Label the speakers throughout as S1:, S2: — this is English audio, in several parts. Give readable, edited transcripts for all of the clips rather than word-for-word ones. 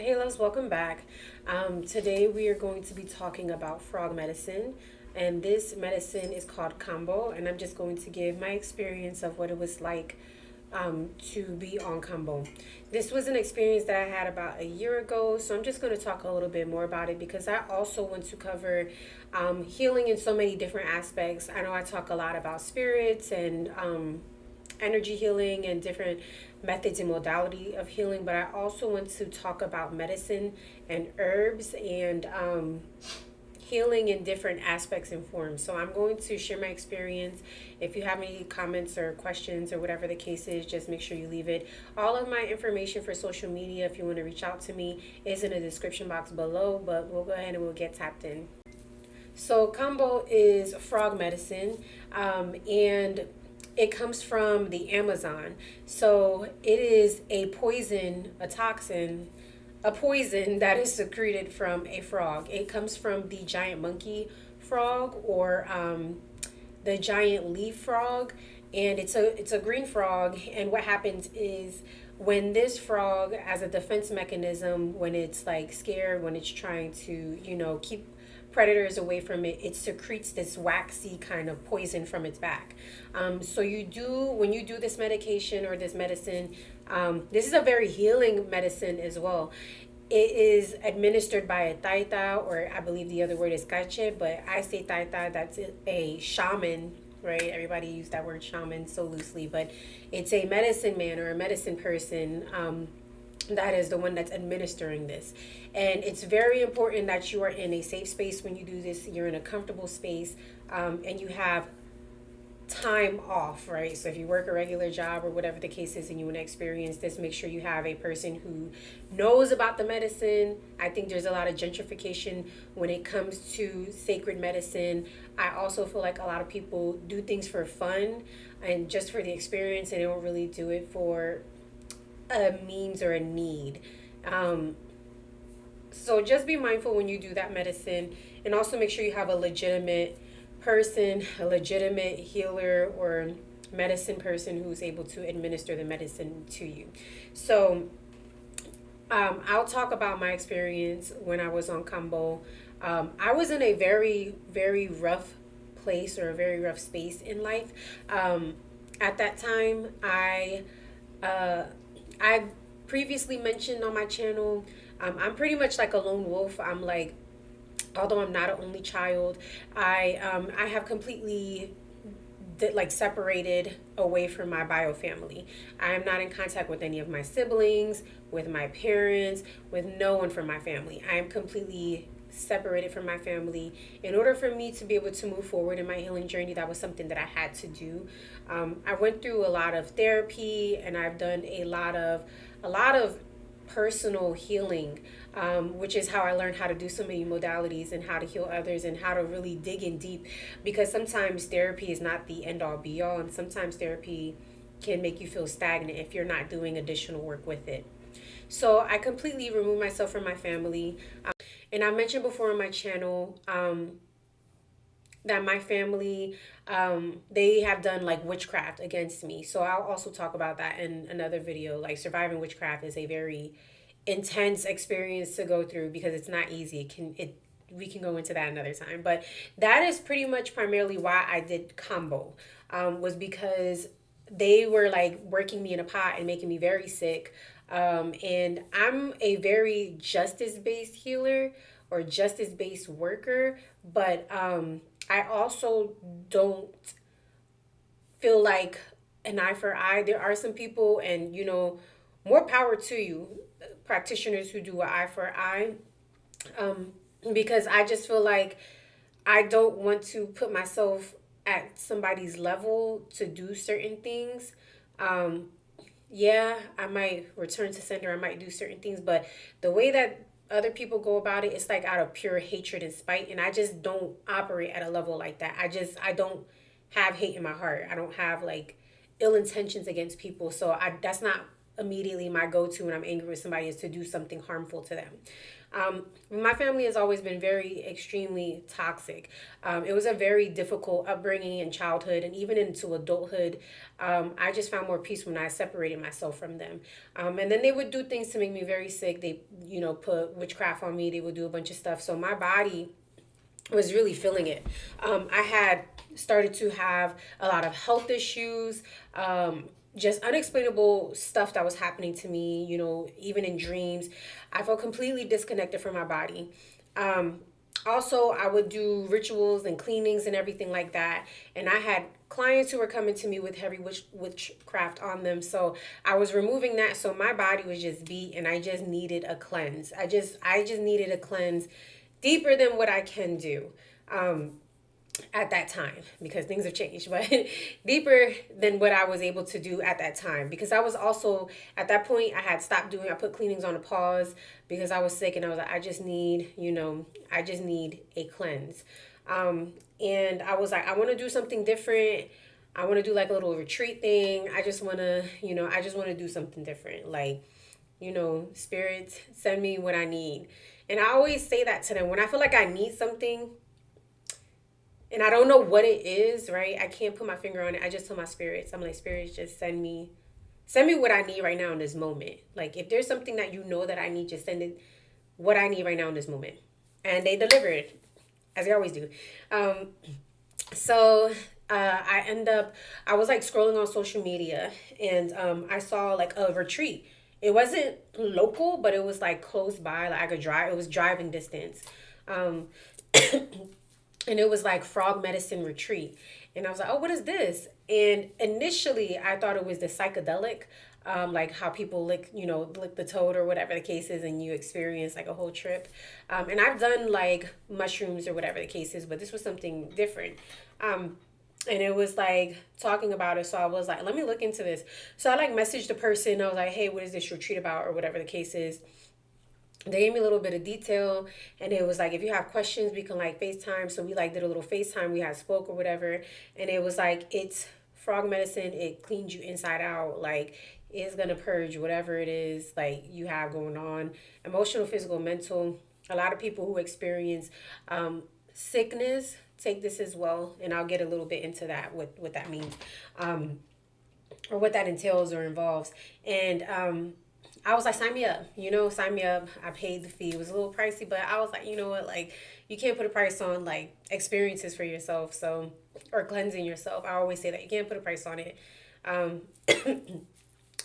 S1: Hey, loves, welcome back. Today we are going to be talking about frog medicine, and this medicine is called Kambo, and I'm just going to give my experience of what it was like to be on Kambo. This was an experience that I had about a year ago, so I'm just going to talk a little bit more about it because I also want to cover healing in so many different aspects. I know I talk a lot about spirits and energy healing and different methods and modality of healing, but I also want to talk about medicine and herbs and healing in different aspects and forms. So I'm going to share my experience. If you have any comments or questions or whatever the case is, just make sure you leave it. All of my information for social media, if you want to reach out to me, is in the description box below, but we'll go ahead and we'll get tapped in. So Kambo is frog medicine, and it comes from the Amazon. So it is a poison, a toxin, a poison that is secreted from a frog. It comes from the giant monkey frog or the giant leaf frog, and it's a green frog. And what happens is when this frog, as a defense mechanism, when it's like scared, when it's trying to keep predators away from it, it secretes this waxy kind of poison from its back. So when you do this medication or this medicine, this is a very healing medicine as well. It is administered by a taita, or I believe the other word is cache, but I say taita. That's a shaman, right? Everybody use that word shaman so loosely, but it's a medicine man or a medicine person. That is the one that's administering this. And it's very important that you are in a safe space when you do this. You're in a comfortable space, and you have time off, right? So if you work a regular job or whatever the case is and you want to experience this, make sure you have a person who knows about the medicine. I think there's a lot of gentrification when it comes to sacred medicine. I also feel like a lot of people do things for fun and just for the experience, and they don't really do it for a means or a need. Um, so just be mindful when you do that medicine, and also make sure you have a legitimate person, a legitimate healer or medicine person who's able to administer the medicine to you. So I'll talk about my experience when I was on Kambo. I was in a very, very rough place or a very rough space in life. At that time, uh, I previously mentioned on my channel, I'm pretty much like a lone wolf. I'm like, although I'm not an only child, I have completely like separated away from my bio family. I am not in contact with any of my siblings, with my parents, with no one from my family. I am completely separated from my family. In order for me to be able to move forward in my healing journey, that was something that I had to do. I went through a lot of therapy, and I've done a lot of personal healing, which is how I learned how to do so many modalities and how to heal others and how to really dig in deep, because sometimes therapy is not the end all be all, and sometimes therapy can make you feel stagnant if you're not doing additional work with it. So I completely removed myself from my family. And I mentioned before on my channel that my family, they have done like witchcraft against me. So I'll also talk about that in another video. Like, surviving witchcraft is a very intense experience to go through because it's not easy. It we can go into that another time. But that is pretty much primarily why I did Kambo, was because they were like working me in a pot and making me very sick. And I'm a very justice based healer or justice based worker, but I also don't feel like an eye for eye. There are some people, and more power to you, practitioners who do an eye for eye, um, because I just feel like I don't want to put myself at somebody's level to do certain things. Um, yeah, I might return to sender, I might do certain things, but the way that other people go about it, it's like out of pure hatred and spite, and I just don't operate at a level like that. I don't have hate in my heart. I don't have like ill intentions against people. So I that's not immediately my go-to when I'm angry with somebody is to do something harmful to them. My family has always been very extremely toxic. It was a very difficult upbringing in childhood and even into adulthood. I just found more peace when I separated myself from them. And then they would do things to make me very sick. They, put witchcraft on me. They would do a bunch of stuff. So my body was really feeling it. I had started to have a lot of health issues, just unexplainable stuff that was happening to me, even in dreams. I felt completely disconnected from my body. Also, I would do rituals and cleanings and everything like that. And I had clients who were coming to me with heavy witchcraft on them. So I was removing that. So my body was just beat and I just needed a cleanse. I just needed a cleanse deeper than what I can do. At that time, because things have changed, but deeper than what I was able to do at that time, because I was also at that point, I put cleanings on a pause because I was sick and I was like, I just need a cleanse. And I was like, I want to do something different. I want to do like a little retreat thing. I just want to do something different. Like, spirits, send me what I need. And I always say that to them when I feel like I need something and I don't know what it is, right? I can't put my finger on it. I just tell my spirits, I'm like, spirits, just send me what I need right now in this moment. Like, if there's something that that I need, just send it what I need right now in this moment. And they delivered, as they always do. Um, so I was like scrolling on social media and I saw like a retreat. It wasn't local, but it was like close by. Like I could drive, it was driving distance. Um, and it was like frog medicine retreat. And I was like, oh, what is this? And initially, I thought it was the psychedelic, like how people lick the toad or whatever the case is, and you experience like a whole trip. And I've done like mushrooms or whatever the case is, but this was something different. And it was like talking about it. So I was like, let me look into this. So I like messaged the person. I was like, hey, what is this retreat about or whatever the case is? They gave me a little bit of detail and it was like, if you have questions, we can like FaceTime. So we like did a little FaceTime. We had spoke or whatever. And it was like, it's frog medicine. It cleans you inside out. Like it's going to purge whatever it is like you have going on, emotional, physical, mental. A lot of people who experience sickness take this as well. And I'll get a little bit into that, what that means, or what that entails or involves. And, I was like, sign me up, sign me up. I paid the fee. It was a little pricey, but I was like, you know what, like you can't put a price on like experiences for yourself. So, or cleansing yourself. I always say that you can't put a price on it. Um,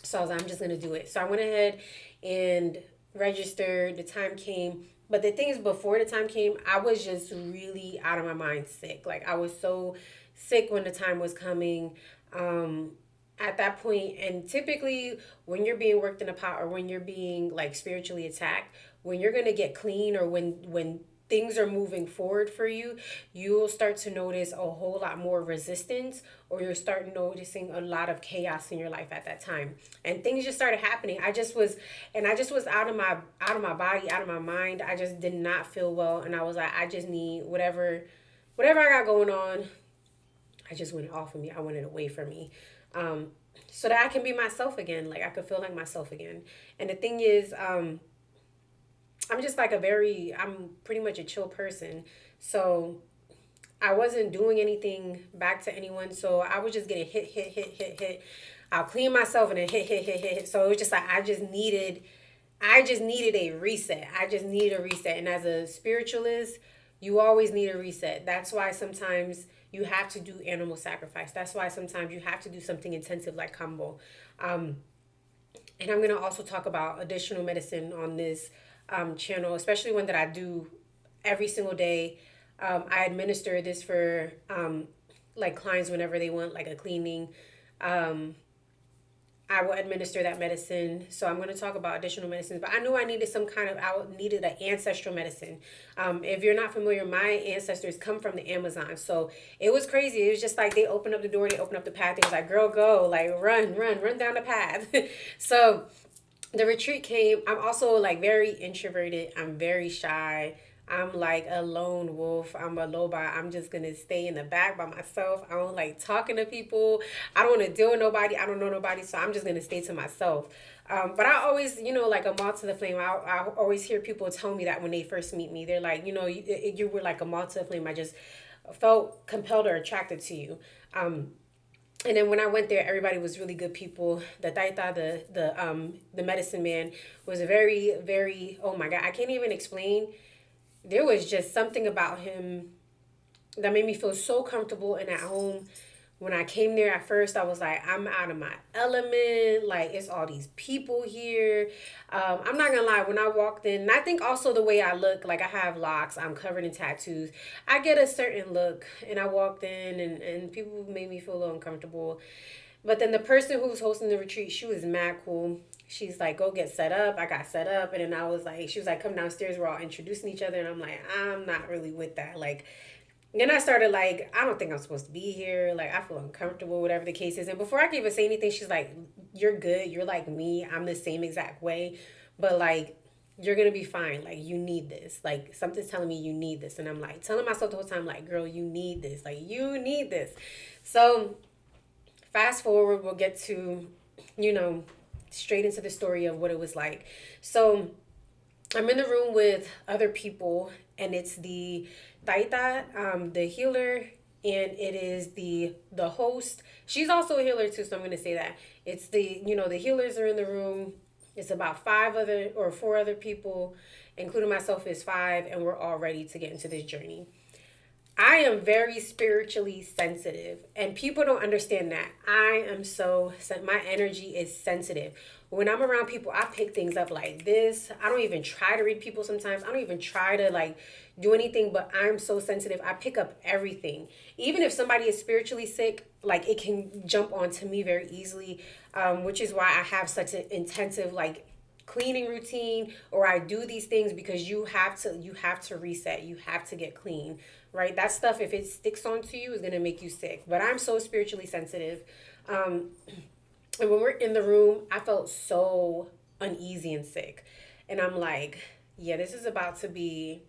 S1: so I was like, I'm just going to do it. So I went ahead and registered. The time came. But the thing is, before the time came, I was just really out of my mind sick. Like I was so sick when the time was coming. At that point, and typically when you're being worked in a pot or when you're being like spiritually attacked, when you're going to get clean or when things are moving forward for you, you'll start to notice a whole lot more resistance, or you'll start noticing a lot of chaos in your life at that time. And things just started happening. I just was out of my body, out of my mind. I just did not feel well, and I was like, I just need whatever I got going on. I just want it off of me. I want it away from me. So that I can be myself again. Like I could feel like myself again. And the thing is, I'm just like I'm pretty much a chill person. So I wasn't doing anything back to anyone. So I was just getting hit. I'll clean myself and then hit. So it was just like, I just needed a reset. I just needed a reset. And as a spiritualist, you always need a reset. That's why sometimes you have to do animal sacrifice. That's why sometimes you have to do something intensive like Kambo. And I'm going to also talk about additional medicine on this channel, especially one that I do every single day. I administer this for like clients whenever they want like a cleaning. I will administer that medicine. So I'm going to talk about additional medicines. But I knew I needed I needed an ancestral medicine. If you're not familiar, my ancestors come from the Amazon. So it was crazy. It was just like they opened up the door, they opened up the path. They was like, girl, go, like run down the path. So the retreat came. I'm also like very introverted. I'm very shy. I'm like a lone wolf. I'm a lobot. I'm just gonna stay in the back by myself. I don't like talking to people. I don't want to deal with nobody. I don't know nobody, so I'm just gonna stay to myself. But I always, like a moth to the flame. I always hear people tell me that when they first meet me, they're like, you were like a moth to the flame. I just felt compelled or attracted to you. And then when I went there, everybody was really good people. The taita, the medicine man, was a very, very, oh my god, I can't even explain. There was just something about him that made me feel so comfortable and at home. When I came there at first, I was like, I'm out of my element. Like, it's all these people here. I'm not gonna lie, when I walked in, and I think also the way I look, like I have locks, I'm covered in tattoos. I get a certain look, and I walked in, and people made me feel a little uncomfortable. But then the person who was hosting the retreat, she was mad cool. She's like, go get set up. I got set up. And then I was like, she was like, come downstairs. We're all introducing each other. And I'm like, I'm not really with that. Like, then I started like, I don't think I'm supposed to be here. Like, I feel uncomfortable, whatever the case is. And before I could even say anything, she's like, you're good. You're like me. I'm the same exact way. But like, you're going to be fine. Like, you need this. Like, something's telling me you need this. And I'm like, telling myself the whole time, like, girl, you need this. Like, you need this. So, fast forward, we'll get to, you know, straight into the story of what it was like. So, I'm in the room with other people, and it's the Taita, the healer, and it is the host. She's also a healer too, so I'm gonna say that it's the healers are in the room. It's about five other or four other people, including myself is five, and we're all ready to get into this journey. I am very spiritually sensitive, and people don't understand that. I am my energy is sensitive. When I'm around people, I pick things up like this. I don't even try to read people sometimes. I don't even try to like do anything, but I'm so sensitive. I pick up everything. Even if somebody is spiritually sick, like it can jump onto me very easily, which is why I have such an intensive like cleaning routine, or I do these things because you have to reset, you have to get clean, right? That stuff, if it sticks onto you, is gonna make you sick. But I'm so spiritually sensitive. um and when we're in the room, I felt so uneasy and sick, and I'm like, yeah, this is about to be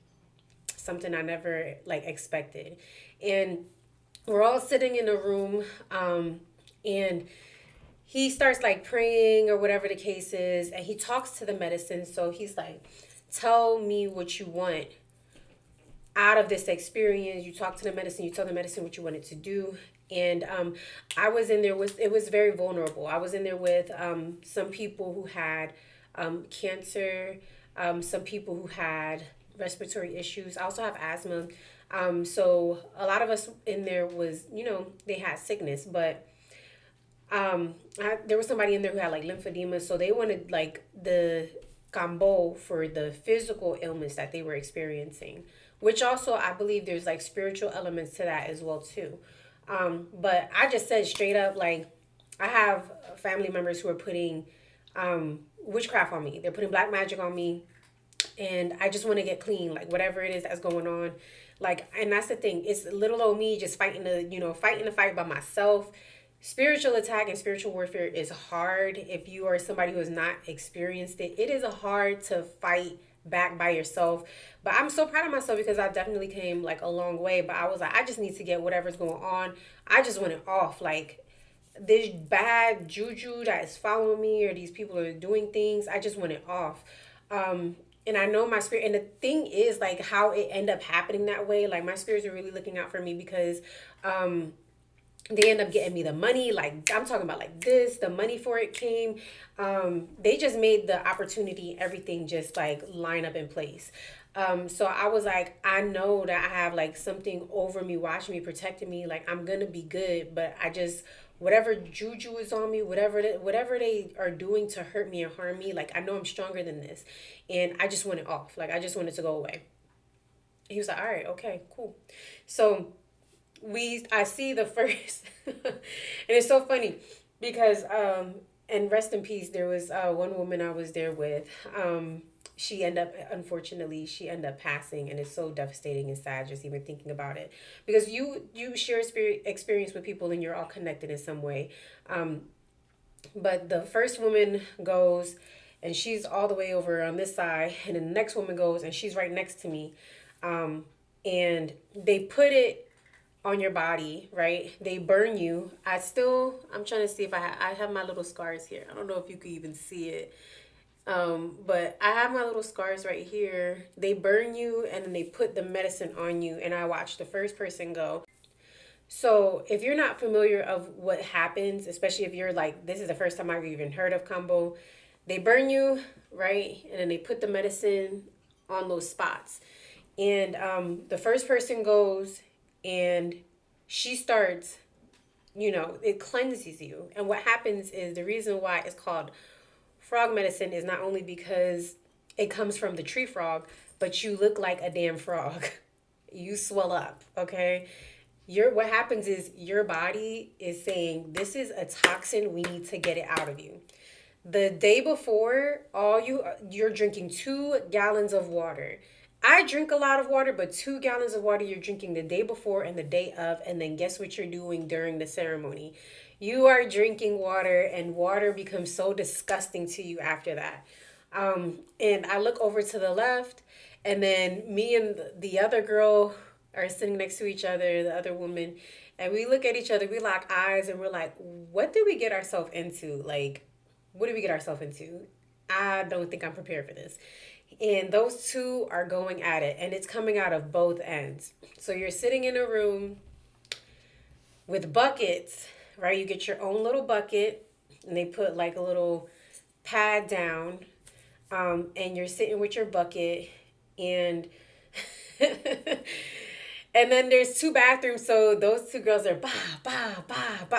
S1: something I never like expected. And we're all sitting in a room, and he starts like praying or whatever the case is, and he talks to the medicine. So he's like, tell me what you want out of this experience. You talk to the medicine, you tell the medicine what you wanted to do. And I was in there with, it was very vulnerable. I was in there with some people who had cancer, some people who had respiratory issues. I also have asthma. So a lot of us in there was, they had sickness, but there was somebody in there who had like lymphedema, so they wanted like the Kambo for the physical ailments that they were experiencing, which also I believe there's like spiritual elements to that as well too. But I just said straight up, like, I have family members who are putting witchcraft on me. They're putting black magic on me, and I just want to get clean, like whatever it is that's going on. Like, and that's the thing. It's little old me just fighting the fight by myself. Spiritual attack and spiritual warfare is hard. If you are somebody who has not experienced it, it is hard to fight back by yourself. But I'm so proud of myself because I definitely came like a long way. But I was like, I just need to get whatever's going on. I just want it off. Like, this bad juju that is following me, or these people are doing things, I just want it off. And I know my spirit, and the thing is like how it ended up happening that way. Like, my spirits are really looking out for me because they end up getting me the money. Like, I'm talking about like this, the money for it came. They just made the opportunity, everything just like line up in place. So I was like, I know that I have like something over me, watching me, protecting me. Like, I'm gonna be good, but I just, whatever juju is on me, whatever they are doing to hurt me or harm me, like, I know I'm stronger than this, and I just want it off. Like, I just want it to go away. He was like, all right, okay, cool. So I see the first and it's so funny because and rest in peace, there was one woman I was there with. She ended up passing, and it's so devastating and sad just even thinking about it, because you share spirit experience with people and you're all connected in some way. But the first woman goes, and she's all the way over on this side, and then the next woman goes and she's right next to me. And they put it on your body, right? They burn you. I'm trying to see if I have my little scars here. I don't know if you can even see it. But I have my little scars right here. They burn you and then they put the medicine on you. And I watched the first person go. So if you're not familiar of what happens, especially if you're like, this is the first time I've even heard of Kambo, they burn you, right? And then they put the medicine on those spots. And the first person goes and she starts, it cleanses you. And what happens is the reason why it's called frog medicine is not only because it comes from the tree frog, but you look like a damn frog. You swell up, okay? What happens is your body is saying this is a toxin, we need to get it out of you. The day before, you're drinking 2 gallons of water. I drink a lot of water, but 2 gallons of water you're drinking the day before and the day of, and then guess what you're doing during the ceremony? You are drinking water, and water becomes so disgusting to you after that. And I look over to the left, and then me and the other girl are sitting next to each other, the other woman, and we look at each other, we lock eyes, and we're like, what did we get ourselves into? Like, what did we get ourselves into? I don't think I'm prepared for this. And those two are going at it, and it's coming out of both ends. So you're sitting in a room with buckets, right? You get your own little bucket, and they put like a little pad down, and you're sitting with your bucket, and and then there's 2 bathrooms, so those two girls are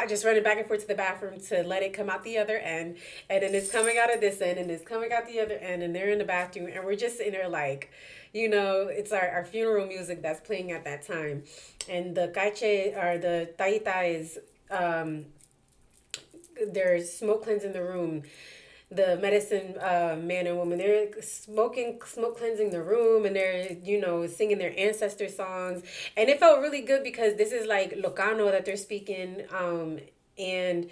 S1: just running back and forth to the bathroom to let it come out the other end, and then it's coming out of this end, and it's coming out the other end, and they're in the bathroom, and we're just sitting there like, it's our funeral music that's playing at that time, and the caiche or the taita is there's smoke cleansing the room. The medicine man and woman, they're smoke cleansing the room, and they're singing their ancestor songs, and it felt really good because this is like Locano that they're speaking, and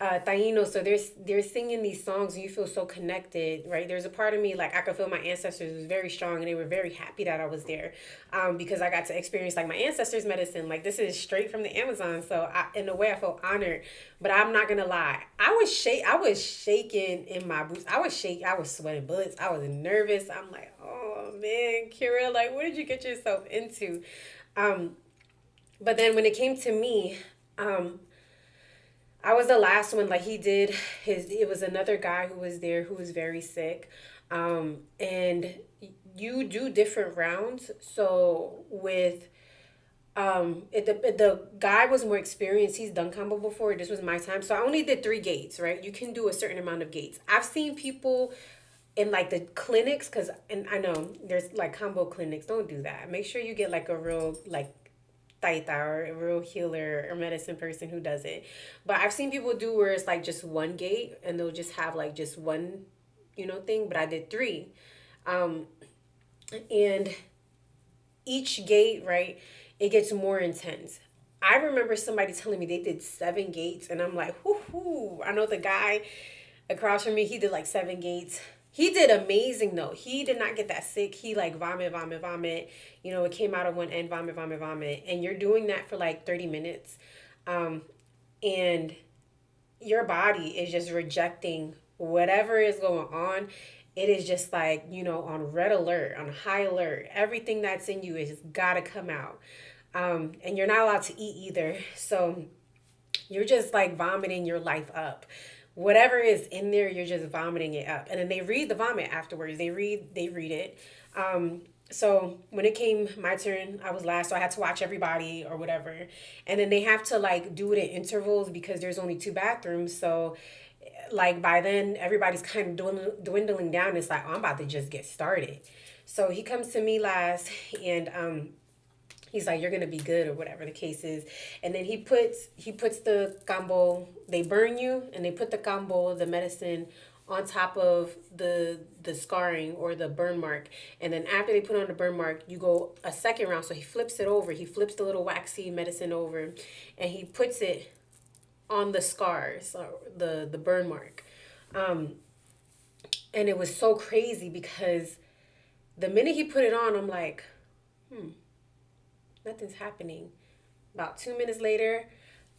S1: Taino, so they're singing these songs and you feel so connected, right? There's a part of me like I could feel my ancestors was very strong, and they were very happy that I was there, because I got to experience like my ancestors' medicine. Like this is straight from the Amazon, so in a way I felt honored. But I'm not gonna lie, I was shaking in my boots. I was sweating bullets. I was nervous. I'm like, oh man, Kira, like what did you get yourself into? Um, but then when it came to me, um, I was the last one. Like he did it was another guy who was there who was very sick. And you do different rounds. So with the guy was more experienced. He's done combo before. This was my time. So I only did 3 gates, right? You can do a certain amount of gates. I've seen people in like the clinics, and I know there's like combo clinics. Don't do that. Make sure you get like a real like taita or a real healer or medicine person who does it. But I've seen people do where it's like just 1 gate and they'll just have like just one, thing. But I did 3. Um, and each gate, right, it gets more intense. I remember somebody telling me they did 7 gates, and I'm like, whoo hoo. I know the guy across from me, he did like 7 gates. He did amazing though. He did not get that sick. He like vomit, vomit, vomit. It came out of one end, vomit, vomit, vomit. And you're doing that for like 30 minutes. Um, and your body is just rejecting whatever is going on. It is just like, on red alert, on high alert. Everything that's in you is gotta come out. And you're not allowed to eat either. So you're just like vomiting your life up. Whatever is in there, you're just vomiting it up. And then they read the vomit afterwards. They read it. So when it came my turn, I was last, so I had to watch everybody or whatever. And then they have to like do it in intervals because there's only 2 bathrooms. So like by then everybody's kind of dwindling down. It's like, oh, I'm about to just get started. So he comes to me last, and he's like, you're gonna be good or whatever the case is. And then he puts the Kambo, they burn you and they put the Kambo, the medicine, on top of the scarring or the burn mark. And then after they put on the burn mark, you go a second round. So he flips it over. He flips the little waxy medicine over, and he puts it on the scars or the burn mark. And it was so crazy because the minute he put it on, I'm like, Nothing's happening. About 2 minutes later,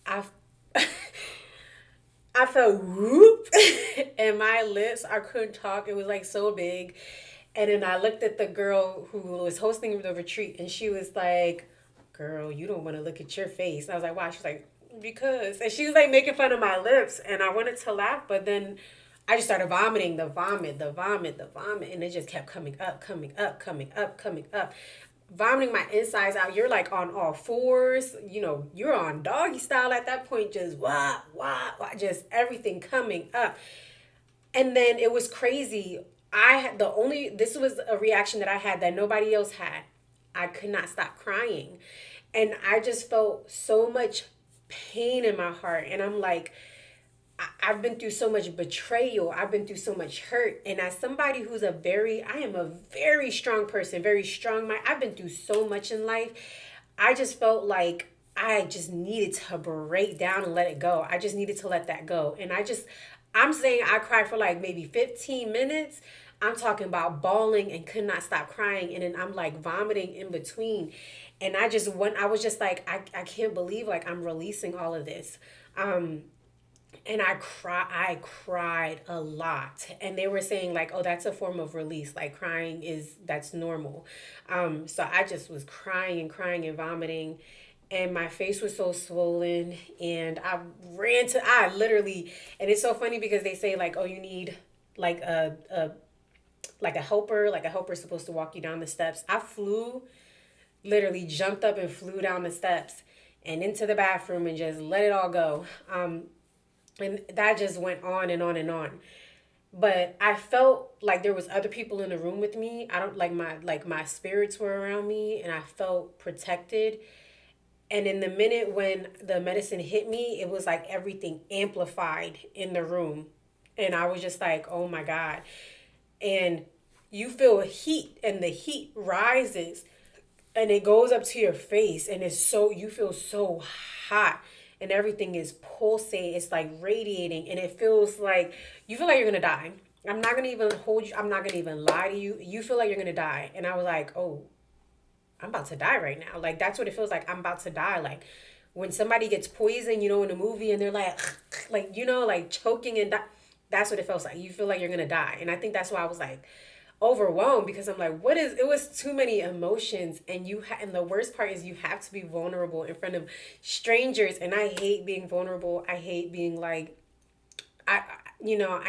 S1: I I felt whoop and my lips. I couldn't talk. It was like so big. And then I looked at the girl who was hosting the retreat, and she was like, "Girl, you don't want to look at your face." And I was like, "Why?" She's like, "Because." And she was like making fun of my lips, and I wanted to laugh, but then I just started vomiting, the vomit, the vomit, the vomit, and it just kept coming up, coming up, coming up, coming up. Vomiting my insides out. You're like on all fours, you're on doggy style at that point, just wah, wah, wah, just everything coming up. And then it was crazy. I had the only, this was a reaction that I had that nobody else had. I could not stop crying. And I just felt so much pain in my heart. And I'm like, I've been through so much betrayal. I've been through so much hurt. And as somebody who's I am a very strong person, very strong mind. I've been through so much in life. I just felt like I just needed to break down and let it go. I just needed to let that go. And I'm saying I cried for like maybe 15 minutes. I'm talking about bawling and could not stop crying. And then I'm like vomiting in between. And I was just like, I can't believe like I'm releasing all of this. And I cried a lot, and they were saying like, oh, that's a form of release, like crying is that's normal. So I just was crying and crying and vomiting, and my face was so swollen, and I literally, and it's so funny because they say like, oh, you need like a helper supposed to walk you down the steps. I flew, literally jumped up and flew down the steps and into the bathroom and just let it all go. And that just went on and on and on. But I felt like there was other people in the room with me. I don't like my spirits were around me, and I felt protected. And in the minute when the medicine hit me, it was like everything amplified in the room. And I was just like, "Oh my god." And you feel heat, and the heat rises and it goes up to your face, and you feel so hot, and everything is pulsating. It's like radiating, and it feels like you feel like you're gonna die. I'm not gonna even hold you. I'm not gonna even lie to you. You feel like you're gonna die. And I was like, oh, I'm about to die right now. Like that's what it feels like. I'm about to die. Like when somebody gets poisoned, in a movie, and they're like, like like choking and that's what it feels like. You feel like you're gonna die. And I think that's why I was like overwhelmed, because I'm like, what is? It was too many emotions, and and the worst part is you have to be vulnerable in front of strangers, and I hate being vulnerable. I hate being like I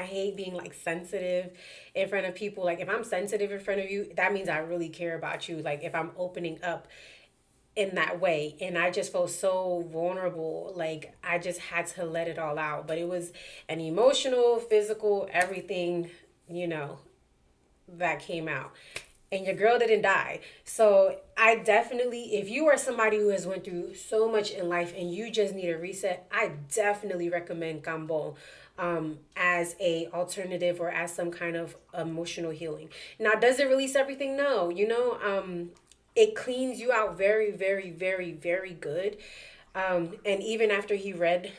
S1: hate being like sensitive in front of people. Like if I'm sensitive in front of you, that means I really care about you. Like if I'm opening up in that way, and I just felt so vulnerable, like I just had to let it all out. But it was an emotional, physical, everything, you know, that came out. And your girl didn't die. So I definitely, if you are somebody who has went through so much in life and you just need a reset, I definitely recommend Kambo as a alternative or as some kind of emotional healing. Now, does it release everything? No. It cleans you out very, very, very, very good. And even after he read,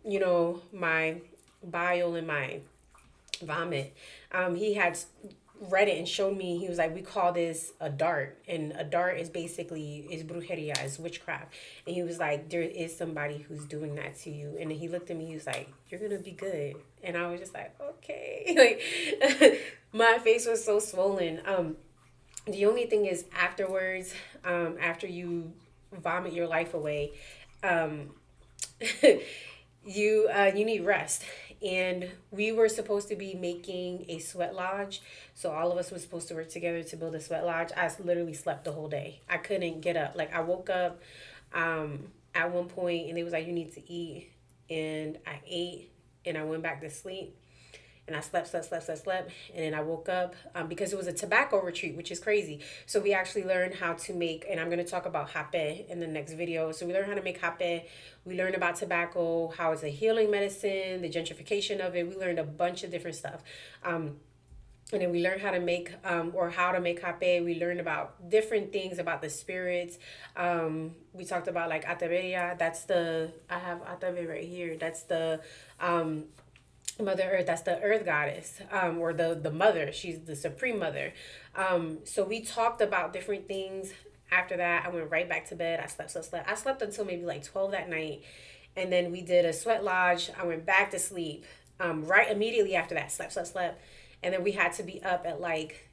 S1: my bile and my vomit, he had read it and showed me. He was like, we call this a dart, and a dart is brujeria, is witchcraft. And he was like, there is somebody who's doing that to you. And then he looked at me, he was like, you're gonna be good. And I was just like, okay. Like my face was so swollen. The only thing is afterwards, after you vomit your life away, um you need rest. And we were supposed to be making a sweat lodge, so all of us were supposed to work together to build a sweat lodge. I literally slept the whole day. I couldn't get up. Like I woke up at one point, and it was like, you need to eat, and I ate, and I went back to sleep, and I slept, and then I woke up, because it was a tobacco retreat, which is crazy. So we actually learned how to make, and I'm going to talk about hape in the next video. So we learned how to make hape. We learned about tobacco, how it's a healing medicine, the gentrification of it. We learned a bunch of different stuff. And then we learned how to make, or how to make hape. We learned about different things about the spirits. We talked about like Atabeya. I have Atabe right here. That's the Mother Earth. That's the Earth goddess, or the mother. She's the supreme mother. So we talked about different things After that, I went right back to bed. I slept. I slept until maybe like 12 that night. And then we did a sweat lodge. I went back to sleep. Right immediately after that, slept. And then we had to be up at like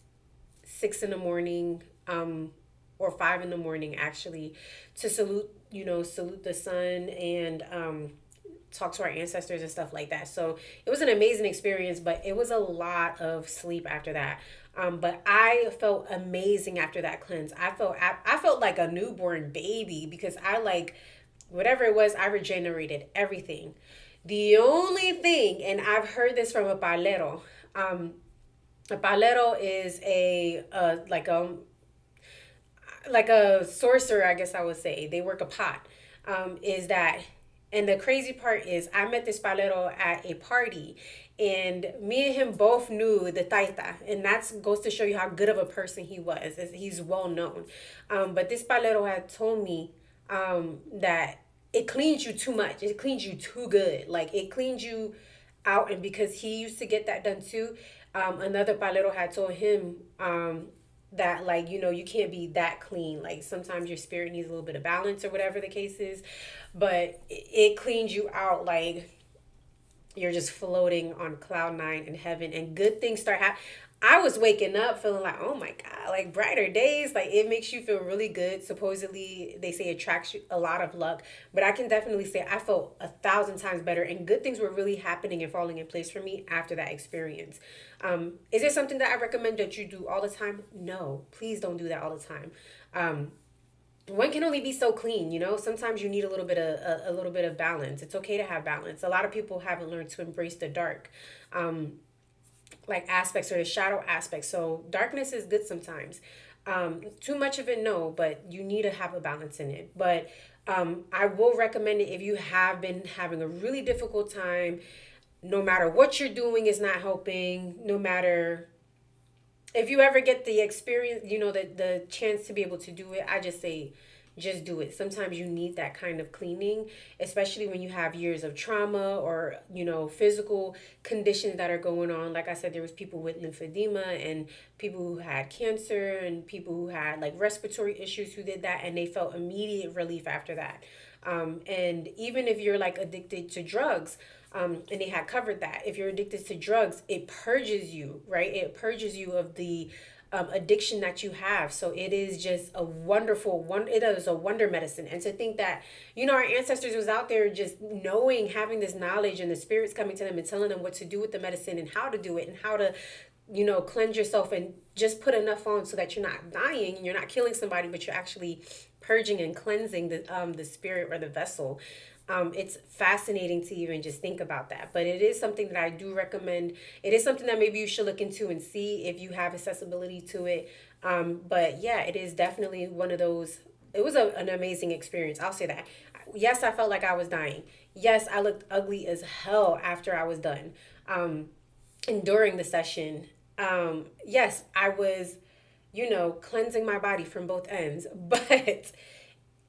S1: 6 in the morning, or 5 in the morning actually, to salute the sun, and talk to our ancestors and stuff like that. So it was an amazing experience, but it was a lot of sleep after that. But I felt amazing after that cleanse. I felt like a newborn baby, because I, like, whatever it was, I regenerated everything. The only thing, and I've heard this from a palero. A palero is like a sorcerer, I guess I would say. They work a pot. Is that, and the crazy part is, I met this palero at a party, and me and him both knew the taita, and that goes to show you how good of a person he was. He's well known. But this palero had told me that it cleans you too much. It cleans you too good. Like, it cleans you out, and because he used to get that done too, another palero had told him that, like, you can't be that clean. Like, sometimes your spirit needs a little bit of balance, or whatever the case is, but it cleans you out, like you're just floating on cloud nine in heaven, and good things start happening. I was waking up feeling like, oh my God, like brighter days. Like, it makes you feel really good. Supposedly, they say it attracts you a lot of luck. But I can definitely say I felt 1,000 times better, and good things were really happening and falling in place for me after that experience. Is it something that I recommend that you do all the time? No, please don't do that all the time. Um, one can only be so clean, sometimes you need a little bit of balance. It's okay to have balance. A lot of people haven't learned to embrace the dark, like, aspects, or the shadow aspects. So darkness is good sometimes. Too much of it, no, but you need to have a balance in it. But I will recommend it if you have been having a really difficult time. No matter what you're doing is not helping. No matter if you ever get the experience, the chance to be able to do it, I just say, just do it. Sometimes you need that kind of cleaning, especially when you have years of trauma, or physical conditions that are going on. Like I said, there was people with lymphedema, and people who had cancer, and people who had, like, respiratory issues, who did that, and they felt immediate relief after that. And even if you're, like, addicted to drugs, and they had covered that. If you're addicted to drugs, it purges you, right? It purges you of the addiction that you have. So it is just a wonderful one. It is a wonder medicine. And to think that, our ancestors was out there just knowing, having this knowledge, and the spirits coming to them and telling them what to do with the medicine, and how to do it, and how to, cleanse yourself, and just put enough on so that you're not dying, and you're not killing somebody, but you're actually purging and cleansing the spirit, or the vessel. It's fascinating to even just think about that. But it is something that I do recommend. It is something that maybe you should look into and see if you have accessibility to it. But yeah, it is definitely one of those. It was an amazing experience. I'll say that. Yes, I felt like I was dying. Yes, I looked ugly as hell after I was done. And during the session, yes, I was, cleansing my body from both ends. But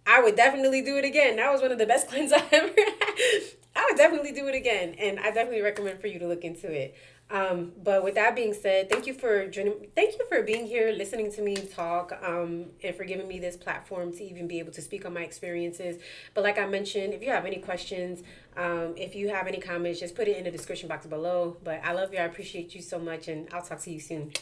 S1: I would definitely do it again. That was one of the best cleanses I ever had. I would definitely do it again, and I definitely recommend for you to look into it. But with that being said, thank you for joining. Thank you for being here, listening to me talk, and for giving me this platform to even be able to speak on my experiences. But like I mentioned, if you have any questions, if you have any comments, just put it in the description box below. But I love you. I appreciate you so much, and I'll talk to you soon.